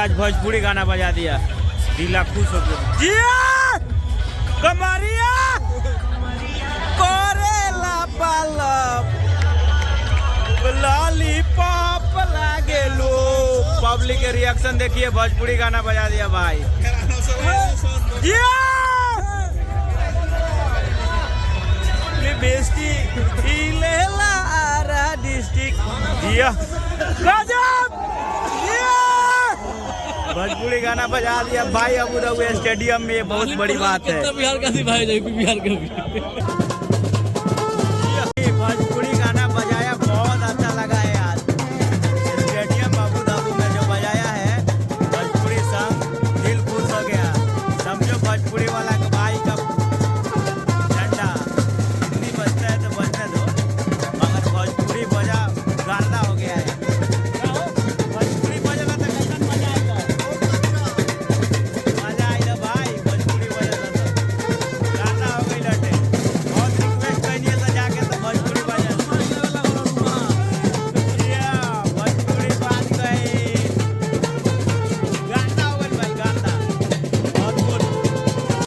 आज भोजपुरी गाना बजा दिया, दिला खुश हो गया। कमरिया करेला पालप लॉलीपॉप लागे लो। पब्लिक के रिएक्शन देखिए, भोजपुरी गाना बजा दिया भाई। बेस्टी इलेला आरा डिस्ट्रिक्ट दिया गजब। भोजपुरी गाना बजा दिया भाई अबू धाबी स्टेडियम में, बहुत बड़ी बात है। बिहार का भाई बिहार का